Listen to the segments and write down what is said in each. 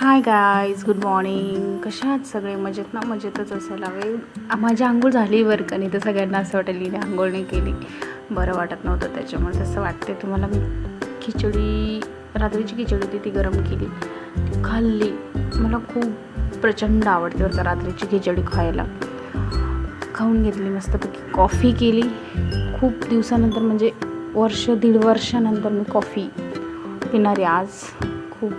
Hi guys, good morning. कशा आहात सगळे? मजेत ना? मजेतच असायला हवे. माझी आंघोळ झाली बरं का. नाही तर सगळ्यांना असं वाटेल हिने आंघोळ नाही केली, बरं वाटत नव्हतं त्याच्यामुळे तसं वाटते तुम्हाला. मी रात्रीची खिचडी होती ती गरम केली, ती खाल्ली. मला खूप प्रचंड आवडते बरं का रात्रीची खिचडी खायला. खाऊन घेतली मस्तपैकी. कॉफी केली. खूप दिवसानंतर म्हणजे दीड वर्षानंतर मी कॉफी पिणारी आज. खूप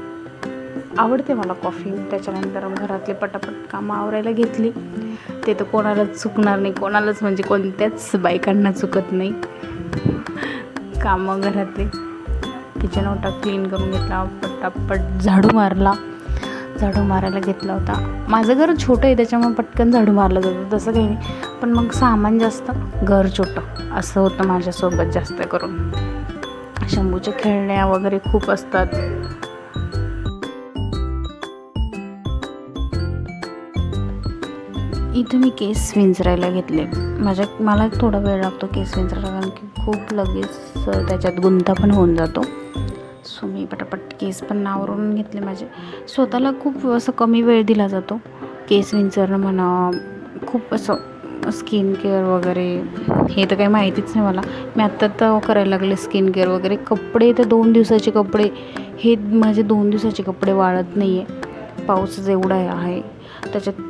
आवडते मला कॉफी. त्याच्यानंतर घरातले पटापट कामं आवरायला घेतली. ते तर कोणालाच चुकणार नाही, कोणालाच म्हणजे कोणत्याच बायकांना चुकत नाही कामं घरातले. किचन ओटा क्लीन करून घेतला, पटापट झाडू मारायला घेतला होता. माझं घर छोटं आहे त्याच्यामुळे पटकन झाडू मारलं जातं, तसं काही नाही. पण मग सामान जास्त, घर छोटं, असं होतं माझ्यासोबत जास्त करून. शंभूच्या खेळण्या वगैरे खूप असतात. इथं मी केस विंचरायला घेतले. मला थोडा वेळ लागतो केस विंचरायला, कारण की खूप लगेच त्याच्यात गुंता पण होऊन जातो. सो मी पटापट केस पण आवरून घेतले माझे. स्वतःला खूप असं कमी वेळ दिला जातो केस विंचरणं म्हणा, खूप असं स्किन केअर वगैरे हे तर काही माहितीच नाही मला. मी आत्ता तर करायला लागले स्किन केअर वगैरे. कपडे तर 2 दिवसाचे कपडे, हे माझे 2 दिवसाचे कपडे वाळत नाही आहे. पाऊसच एवढा आहे त्याच्यात.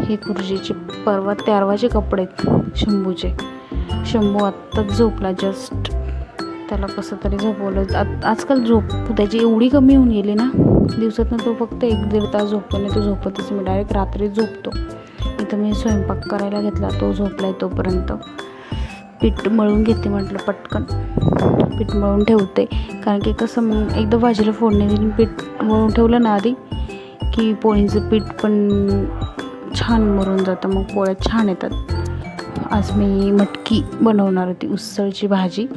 हे खुर्जीचे परवा तेरवाचे कपडे आहेत शंभूचे. शंभू आत्ताच झोपला जस्ट. त्याला कसं तरी झोपवलं. आजकाल झोप त्याची एवढी कमी होऊन गेली ना, दिवसातून तो फक्त 1-1.5 तास झोपतो. नाही तो झोपतच मी डायरेक्ट रात्री झोपतो. इथं मी स्वयंपाक करायला घेतला, तो झोपला आहे तोपर्यंत. पीठ मळून घेते म्हटलं, पटकन पीठ मळून ठेवते. कारण की कसं मग एकदा भाजीला फोडणी दिली, पीठ मळून ठेवलं ना आधी की पोळीचं पीठ पण छान मुरून जातं, मग पोळ्या छान येतात. आज मी मटकी बनवणार होती, उसळची भाजी.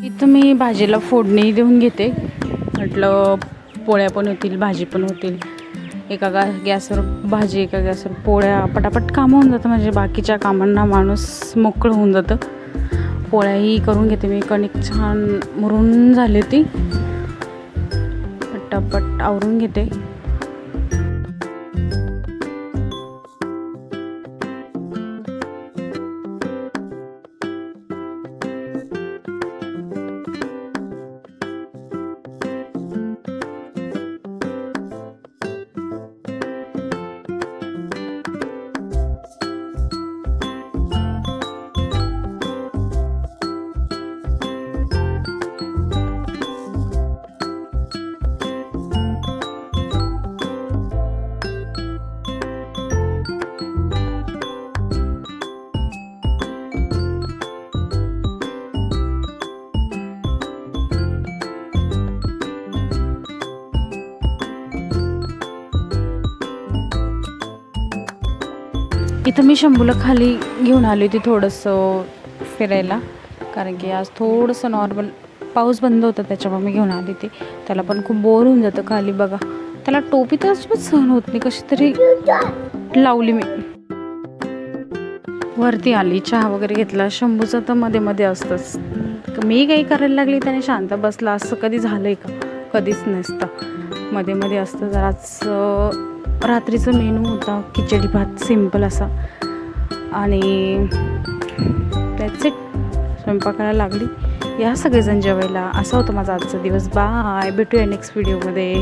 इथं मी भाजीला फोडणी देऊन घेते. म्हटलं पोळ्या पण होतील, भाजी पण होतील. एका गॅसवर भाजी, एका गॅसवर पोळ्या, पटापट कामं होऊन जातं. म्हणजे बाकीच्या कामांना माणूस मोकळं होऊन जातं. पोळ्याही करून घेते मी. कणिक छान मुरून झाली होती, पटापट आवरून घेते. इथं मी शंभूला खाली घेऊन आली होती थोडंसं फिरायला, कारण की आज थोडंसं नॉर्मल पाऊस बंद होता त्याच्यामुळे मी घेऊन आली होती. त्याला पण खूप बोर होऊन जातं खाली. बघा, त्याला टोपी तर अजिबात सहन होत नाही, कशी तरी लावली मी. वरती आली, चहा वगैरे घेतला. शंभूचं तर मध्ये मध्ये असतंच. मी काही करायला लागली त्याने शांत बसला, असं कधी झालं आहे का? कधीच नसतं, मध्ये मध्ये असतं. जराच रात्रीचा मेनू होता खिचडी भात, सिम्पल असा, आणि दॅट्स इट. स्वयंपाकाला लागली. या सगळेजण जेवायला. असा होता माझा आजचा दिवस. बाय, भेटूया नेक्स्ट व्हिडिओमध्ये.